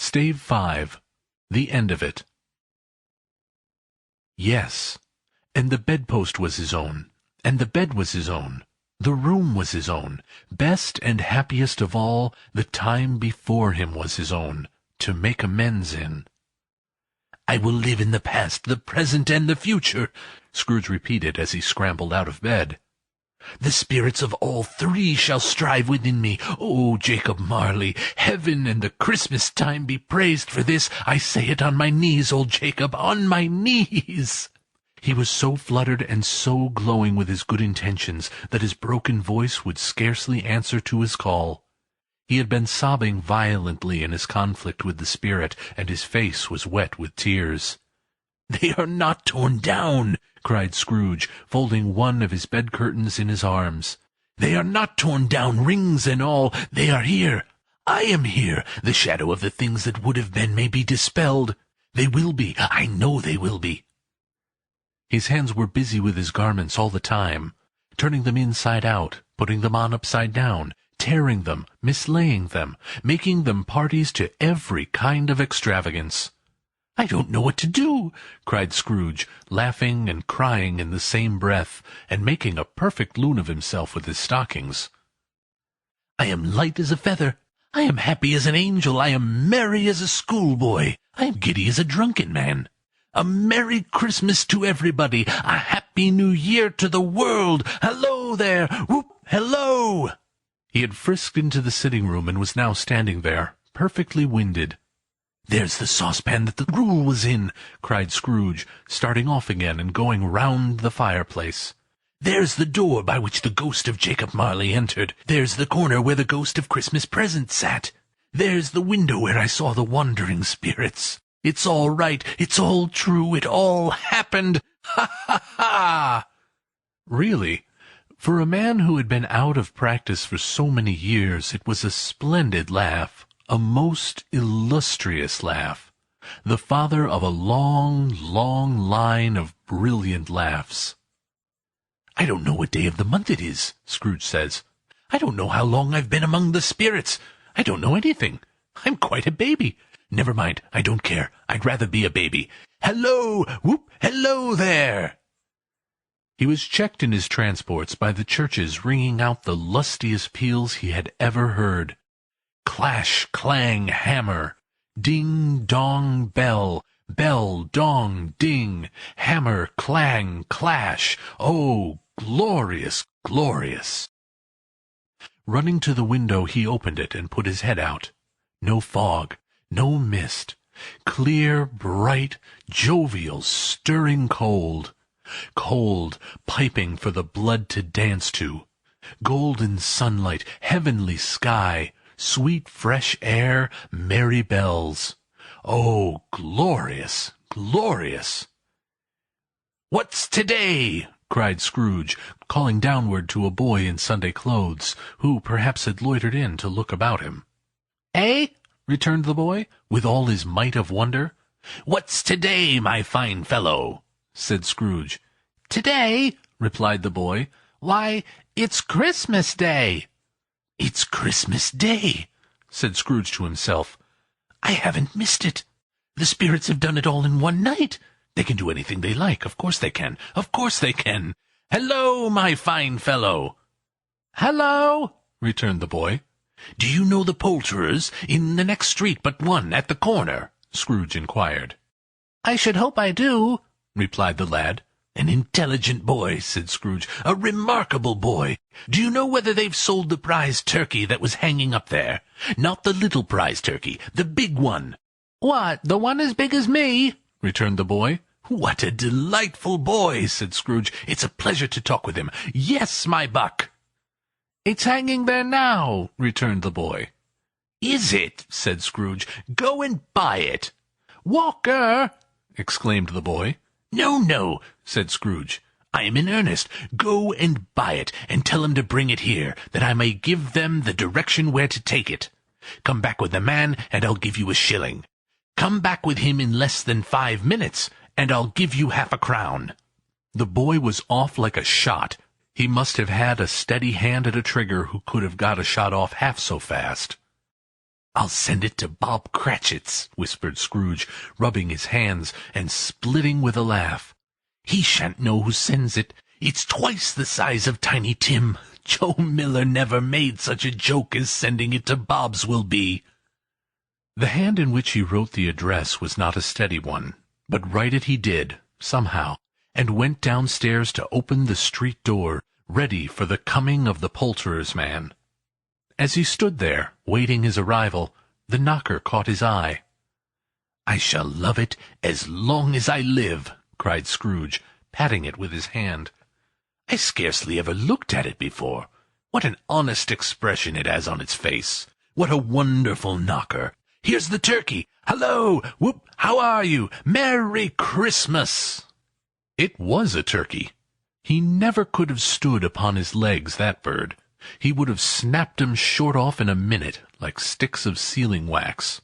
Stave 5. The End of It. Yes, and the bedpost was his own, and the bed was his own, the room was his own, best and happiest of all, the time before him was his own, to make amends in. "I will live in the past, the present, and the future," Scrooge repeated as he scrambled out of bed. "The spirits of all three shall strive within me. Oh, Jacob Marley, heaven and the Christmas time be praised for this. I say it on my knees, old Jacob, on my knees." He was so fluttered and so glowing with his good intentions that his broken voice would scarcely answer to his call. He had been sobbing violently in his conflict with the spirit, and his face was wet with tears. "They are not torn down," cried Scrooge, folding one of his bed-curtains in his arms. "They are not torn down, rings and all. They are here. I am here. The shadow of the things that would have been may be dispelled. They will be. I know they will be." His hands were busy with his garments all the time, turning them inside out, putting them on upside down, tearing them, mislaying them, making them parties to every kind of extravagance. "I don't know what to do," cried Scrooge, laughing and crying in the same breath, and making a perfect loon of himself with his stockings. "I am light as a feather. I am happy as an angel. I am merry as a schoolboy. I am giddy as a drunken man. A Merry Christmas to everybody. A Happy New Year to the world. Hello there! Whoop! Hello!" He had frisked into the sitting-room and was now standing there, perfectly winded. "There's the saucepan that the gruel was in," cried Scrooge, starting off again and going round the fireplace. "There's the door by which the ghost of Jacob Marley entered. There's the corner where the ghost of Christmas Present sat. There's the window where I saw the wandering spirits. It's all right. It's all true. It all happened. Ha, ha, ha!" Really, for a man who had been out of practice for so many years, it was a splendid laugh, a most illustrious laugh, the father of a long, long line of brilliant laughs. "I don't know what day of the month it is," Scrooge says. "I don't know how long I've been among the spirits. I don't know anything. I'm quite a baby. Never mind, I don't care. I'd rather be a baby. Hello! Whoop! Hello there!" He was checked in his transports by the churches ringing out the lustiest peals he had ever heard. Clash, clang, hammer. Ding, dong, bell. Bell, dong, ding. Hammer, clang, clash. Oh, glorious, glorious! Running to the window, he opened it and put his head out. No fog. No mist. Clear, bright, jovial, stirring cold. Cold, piping for the blood to dance to. Golden sunlight, heavenly sky, sweet fresh air, merry bells. Oh, glorious, glorious! "What's today?" cried Scrooge, calling downward to a boy in Sunday clothes, who perhaps had loitered in to look about him. "Eh?" returned the boy, with all his might of wonder. "What's today, my fine fellow?" said Scrooge. "Today?" replied the boy. "Why, it's Christmas Day." "It's Christmas Day," said Scrooge to himself. "I haven't missed it. The spirits have done it all in one night. They can do anything they like. Of course they can. Of course they can. Hello, my fine fellow." "Hello," returned the boy. "Do you know the poulterers in the next street but one, at the corner?" Scrooge inquired. "I should hope I do," replied the lad. "An intelligent boy," said Scrooge. "A remarkable boy. Do you know whether they've sold the prize turkey that was hanging up there? Not the little prize turkey, the big one." "What, the one as big as me?" returned the boy. "What a delightful boy," said Scrooge. "It's a pleasure to talk with him. Yes, my buck." "It's hanging there now," returned the boy. "Is it?" said Scrooge. "Go and buy it." "Walker!" exclaimed the boy. "No, no," said Scrooge. "I am in earnest. Go and buy it, and tell him to bring it here, that I may give them the direction where to take it. Come back with the man, and I'll give you a shilling. Come back with him in less than 5 minutes, and I'll give you half a crown." The boy was off like a shot. He must have had a steady hand at a trigger who could have got a shot off half so fast. "I'll send it to Bob Cratchit's," whispered Scrooge, rubbing his hands and splitting with a laugh. "He shan't know who sends it. It's twice the size of Tiny Tim. Joe Miller never made such a joke as sending it to Bob's will be." The hand in which he wrote the address was not a steady one, but write it he did, somehow, and went downstairs to open the street door, ready for the coming of the poulterer's man. As he stood there, waiting his arrival, the knocker caught his eye. "I shall love it as long as I live," cried Scrooge, patting it with his hand. "I scarcely ever looked at it before. What an honest expression it has on its face! What a wonderful knocker! Here's the turkey! Hallo! Whoop! How are you? Merry Christmas!" It was a turkey. He never could have stood upon his legs, that bird. He would have snapped 'em short off in a minute, like sticks of sealing wax.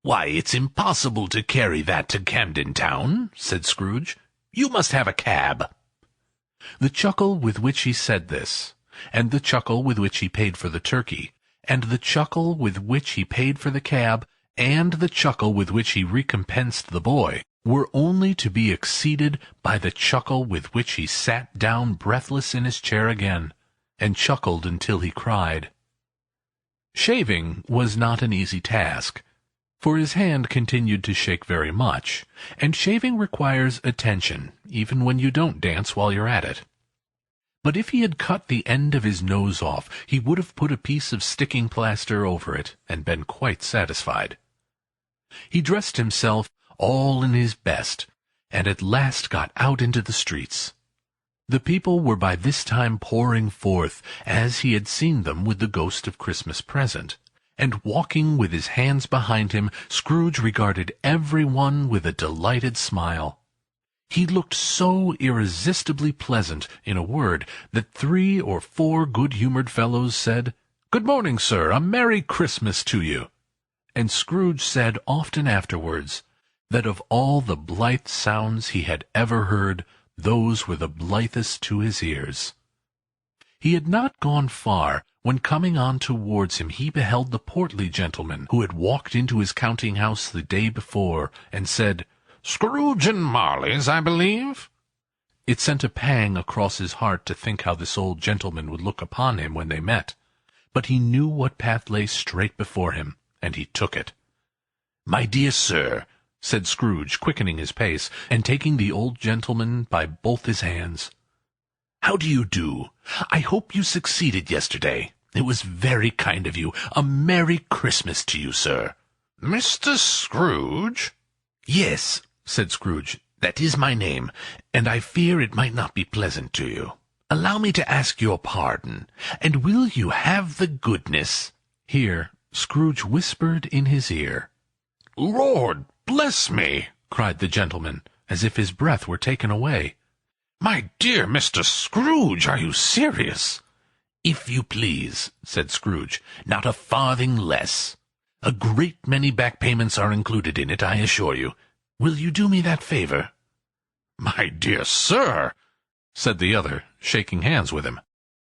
"Why, it's impossible to carry that to Camden Town," said Scrooge. "You must have a cab." The chuckle with which he said this, and the chuckle with which he paid for the turkey, and the chuckle with which he paid for the cab, and the chuckle with which he recompensed the boy, were only to be exceeded by the chuckle with which he sat down breathless in his chair again, and chuckled until he cried. Shaving was not an easy task, for his hand continued to shake very much, and shaving requires attention, even when you don't dance while you're at it. But if he had cut the end of his nose off, he would have put a piece of sticking plaster over it, and been quite satisfied. He dressed himself all in his best, and at last got out into the streets. The people were by this time pouring forth, as he had seen them with the ghost of Christmas present, and walking with his hands behind him, Scrooge regarded every one with a delighted smile. He looked so irresistibly pleasant, in a word, that 3 or 4 good-humoured fellows said, "Good morning, sir, a Merry Christmas to you." And Scrooge said often afterwards that of all the blithe sounds he had ever heard, those were the blithest to his ears. He had not gone far, when coming on towards him he beheld the portly gentleman who had walked into his counting-house the day before, and said, "Scrooge and Marley's, I believe?" It sent a pang across his heart to think how this old gentleman would look upon him when they met, but he knew what path lay straight before him, and he took it. "My dear sir," said Scrooge, quickening his pace, and taking the old gentleman by both his hands, "how do you do? I hope you succeeded yesterday. It was very kind of you. A Merry Christmas to you, sir." "Mr. Scrooge?" "Yes," said Scrooge, "that is my name, and I fear it might not be pleasant to you. Allow me to ask your pardon, and will you have the goodness—" Here Scrooge whispered in his ear. "Lord bless me!" cried the gentleman, as if his breath were taken away. "My dear Mr. Scrooge, are you serious?" "If you please," said Scrooge, "not a farthing less. A great many back payments are included in it, I assure you. Will you do me that favor?" "My dear sir," said the other, shaking hands with him,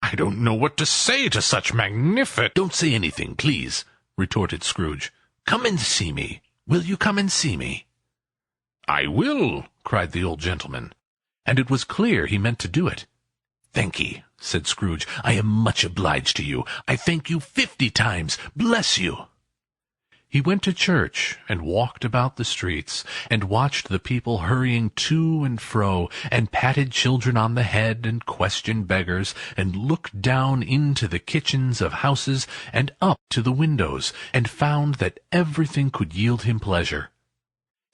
"I don't know what to say to such "Don't say anything, please," retorted Scrooge. "Come and see me. Will you come and see me?" "I will," cried the old gentleman, and it was clear he meant to do it. "Thank'ee," said Scrooge. "I am much obliged to you. I thank you 50 times. Bless you." He went to church, and walked about the streets, and watched the people hurrying to and fro, and patted children on the head, and questioned beggars, and looked down into the kitchens of houses, and up to the windows, and found that everything could yield him pleasure.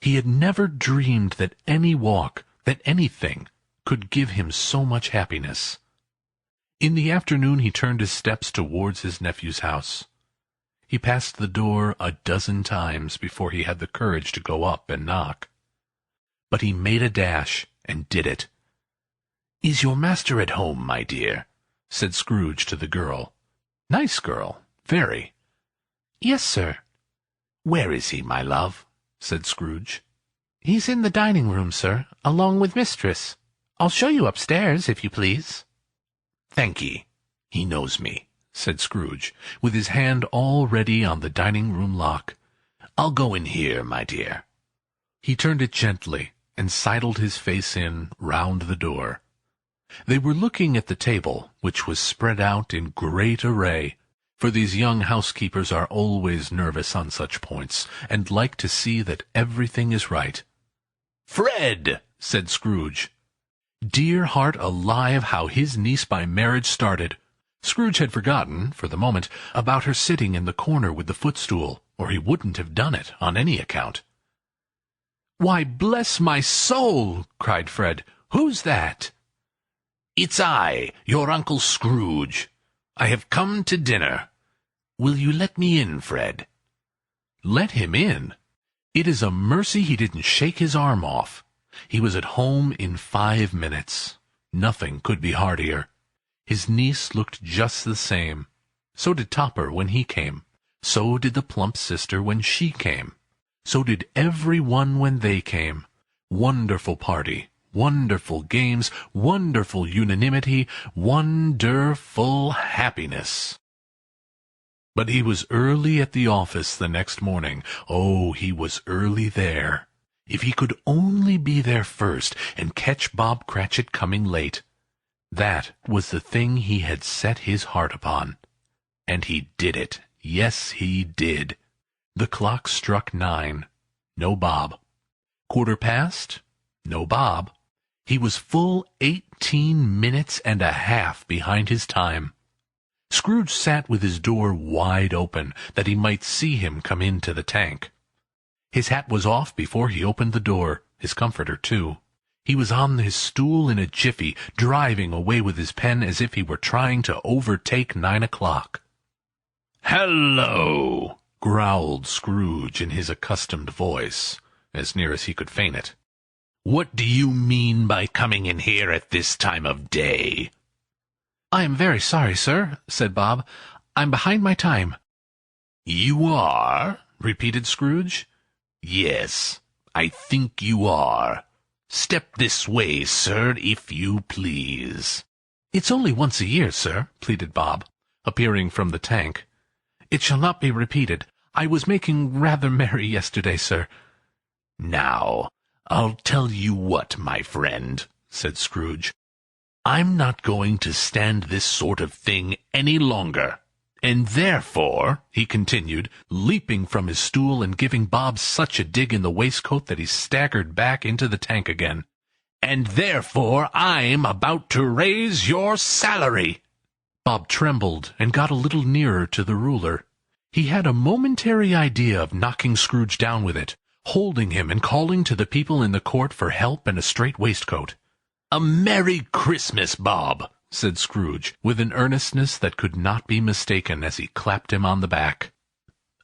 He had never dreamed that any walk, that anything, could give him so much happiness. In the afternoon he turned his steps towards his nephew's house. He passed the door a dozen times before he had the courage to go up and knock. But he made a dash, and did it. "Is your master at home, my dear?" said Scrooge to the girl. "Nice girl, very." "Yes, sir." "Where is he, my love?" said Scrooge. "He's in the dining-room, sir, along with mistress. I'll show you upstairs, if you please." "Thank'ee. He knows me," said Scrooge, with his hand already on the dining-room lock. "I'll go in here, my dear." He turned it gently, and sidled his face in round the door. They were looking at the table, which was spread out in great array, for these young housekeepers are always nervous on such points, and like to see that everything is right. "Fred!" said Scrooge. Dear heart alive, how his niece by marriage started! Scrooge had forgotten, for the moment, about her sitting in the corner with the footstool, or he wouldn't have done it on any account. "Why, bless my soul!" cried Fred. "Who's that?" "It's I, your Uncle Scrooge. I have come to dinner. Will you let me in, Fred?" Let him in? It is a mercy he didn't shake his arm off. He was at home in 5 minutes. Nothing could be heartier. His niece looked just the same. So did Topper when he came. So did the plump sister when she came. So did every one when they came. Wonderful party, wonderful games, wonderful unanimity, wonderful happiness. But he was early at the office the next morning. Oh, he was early there. If he could only be there first, and catch Bob Cratchit coming late. That was the thing he had set his heart upon. And he did it. Yes, he did. The clock struck 9. No Bob. 1/4 No Bob. He was full 18 minutes and a half behind his time. Scrooge sat with his door wide open, that he might see him come into the tank. His hat was off before he opened the door, his comforter too. He was on his stool in a jiffy, driving away with his pen as if he were trying to overtake 9 o'clock. "Hello!" growled Scrooge in his accustomed voice, as near as he could feign it. "What do you mean by coming in here at this time of day?" "I am very sorry, sir," said Bob. "I'm behind my time." "You are?" repeated Scrooge. "Yes, I think you are. Step this way, sir, if you please." "It's only once a year, sir," pleaded Bob, appearing from the tank. "It shall not be repeated. I was making rather merry yesterday, sir." "Now, I'll tell you what, my friend," said Scrooge. "I'm not going to stand this sort of thing any longer. And therefore," he continued, leaping from his stool and giving Bob such a dig in the waistcoat that he staggered back into the tank again, "and therefore I'm about to raise your salary." Bob trembled and got a little nearer to the ruler. He had a momentary idea of knocking Scrooge down with it, holding him and calling to the people in the court for help and a straight waistcoat. "A Merry Christmas, Bob," said Scrooge, with an earnestness that could not be mistaken as he clapped him on the back.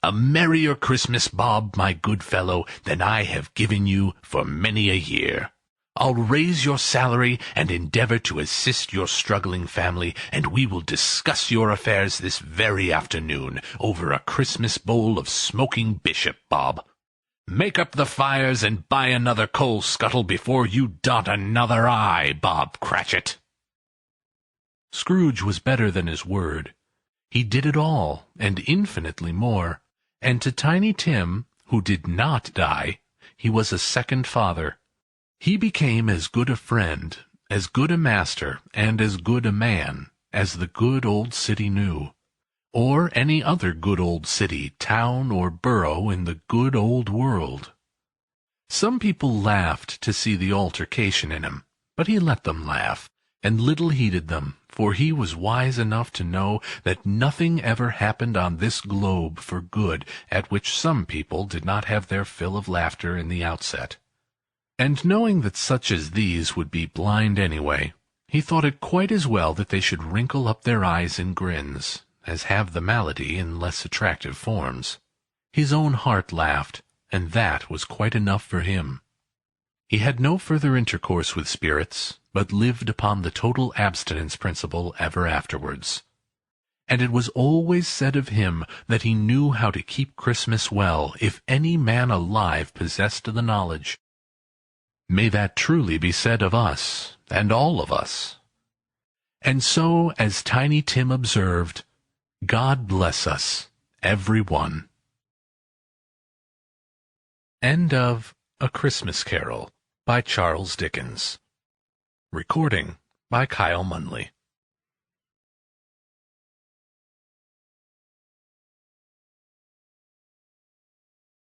"A merrier Christmas, Bob, my good fellow, than I have given you for many a year. I'll raise your salary and endeavor to assist your struggling family, and we will discuss your affairs this very afternoon over a Christmas bowl of smoking bishop, Bob. Make up the fires and buy another coal scuttle before you dot another I, Bob Cratchit." Scrooge was better than his word. He did it all, and infinitely more, and to Tiny Tim, who did not die, he was a second father. He became as good a friend, as good a master, and as good a man, as the good old city knew, or any other good old city, town, or borough in the good old world. Some people laughed to see the altercation in him, but he let them laugh, and little heeded them, for he was wise enough to know that nothing ever happened on this globe for good at which some people did not have their fill of laughter in the outset. And knowing that such as these would be blind anyway, he thought it quite as well that they should wrinkle up their eyes in grins, as have the malady in less attractive forms. His own heart laughed, and that was quite enough for him. He had no further intercourse with spirits, but lived upon the total abstinence principle ever afterwards. And it was always said of him that he knew how to keep Christmas well, if any man alive possessed the knowledge. May that truly be said of us, and all of us. And so, as Tiny Tim observed, God bless us, every one. End of A Christmas Carol by Charles Dickens. Recording by Kyle Munley.